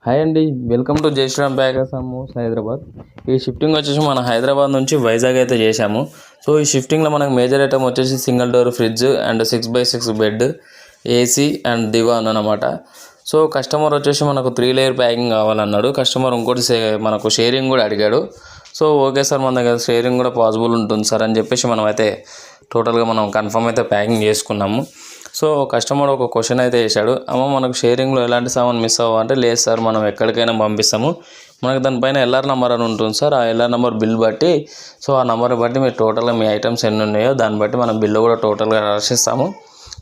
Hi అండి, welcome to జై Sriram packers Hyderabad. ఈ షిఫ్టింగ్ వచ్చేసి మన హైదరాబాద్ నుంచి వైజాగ్ అయితే చేశాము. సో ఈ షిఫ్టింగ్లో మనకు మేజర్ ఐటమ్ వచ్చేసి single door fridge and 6x6 bed, AC and దివాన్ అనమాట. సో కస్టమర్ వచ్చేసి మనకు 3 లేయర్ ప్యాకింగ్ కావాలన్నాడు. కస్టమర్ ఇంకోటి మనకు షేరింగ్ కూడా అడిగాడు. సో ఓకే సార్, మన దగ్గర షేరింగ్ కూడా పాసిబుల్ ఉంటుంది సార్ అని చెప్పేసి మనం అయితే టోటల్గా మనం కన్ఫర్మ్ అయితే ప్యాకింగ్ చేసుకున్నాము. సో కస్టమర్ ఒక క్వశ్చన్ అయితే వేశాడు, అమ్మ మనకు షేరింగ్లో ఎలాంటి సామాన్ మిస్ అవ్వ అంటే, లేదు సార్ మనం ఎక్కడికైనా పంపిస్తాము, మనకు దానిపైన ఎల్ఆర్ నెంబర్ అని ఉంటుంది సార్. ఆ ఎల్ఆర్ నెంబర్ బిల్ బట్టి, సో ఆ నెంబర్ బట్టి మీరు టోటల్గా మీ ఐటమ్స్ ఎన్ని ఉన్నాయో దాన్ని బట్టి మనం బిల్లు కూడా టోటల్గా రాసిస్తాము.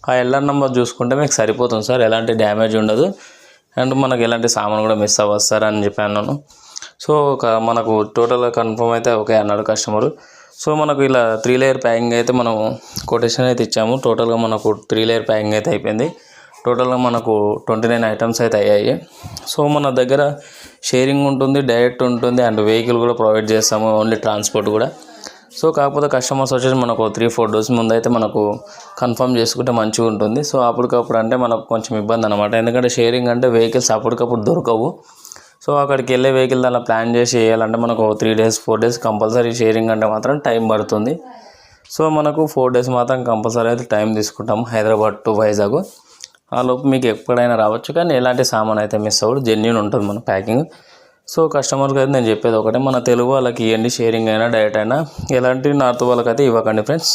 ఆ ఎల్ఆర్ నెంబర్ చూసుకుంటే మీకు సరిపోతుంది సార్, ఎలాంటి డ్యామేజ్ ఉండదు అండ్ మనకు ఎలాంటి సామాన్ కూడా మిస్ అవ్వదు సార్ అని చెప్పాను. సో మనకు టోటల్గా కన్ఫర్మ్ అయితే ఓకే అన్నాడు కస్టమరు. సో మనకు ఇలా 3 లేయర్ ప్యాకింగ్ అయితే మనం కొటేషన్ అయితే ఇచ్చాము. టోటల్గా మనకు 3 లేయర్ ప్యాకింగ్ అయితే అయిపోయింది. టోటల్గా మనకు 29 ఐటమ్స్ అయితే అయ్యాయి. సో మన దగ్గర షేరింగ్ ఉంటుంది, డైరెక్ట్ ఉంటుంది అండ్ వెహికల్ కూడా ప్రొవైడ్ చేస్తాము, ఓన్లీ ట్రాన్స్పోర్ట్ కూడా. సో కాకపోతే కస్టమర్స్ వచ్చేసి మనకు 3-4 డేస్ ముందు అయితే మనకు కన్ఫర్మ్ చేసుకుంటే మంచిగా ఉంటుంది. సో అప్పటికప్పుడు అంటే మనకు కొంచెం ఇబ్బంది అనమాట, ఎందుకంటే షేరింగ్ అంటే వెహికల్స్ అప్పటికప్పుడు దొరకవు. సో అక్కడికి వెళ్ళే వెహికల్ దానిలో ప్లాన్ చేసి వేయాలంటే మనకు 3 డేస్ 4 డేస్ కంపల్సరీ షేరింగ్ అంటే మాత్రం టైం పడుతుంది. సో మనకు 4 డేస్ మాత్రం కంపల్సరీ అయితే టైం తీసుకుంటాము హైదరాబాద్ టు వైజాగ్. ఆ లోపు మీకు ఎప్పుడైనా రావచ్చు, కానీ ఎలాంటి సామాన్ అయితే మిస్ అవ్వదు, జెన్యూన్ ఉంటుంది మన ప్యాకింగ్. సో కస్టమర్కి అయితే నేను చెప్పేది ఒకటే, మన తెలుగు వాళ్ళకి ఇవ్వండి షేరింగ్ అయినా డైరెక్ట్ అయినా, ఎలాంటి నార్త్ వాళ్ళకైతే ఇవ్వకండి ఫ్రెండ్స్.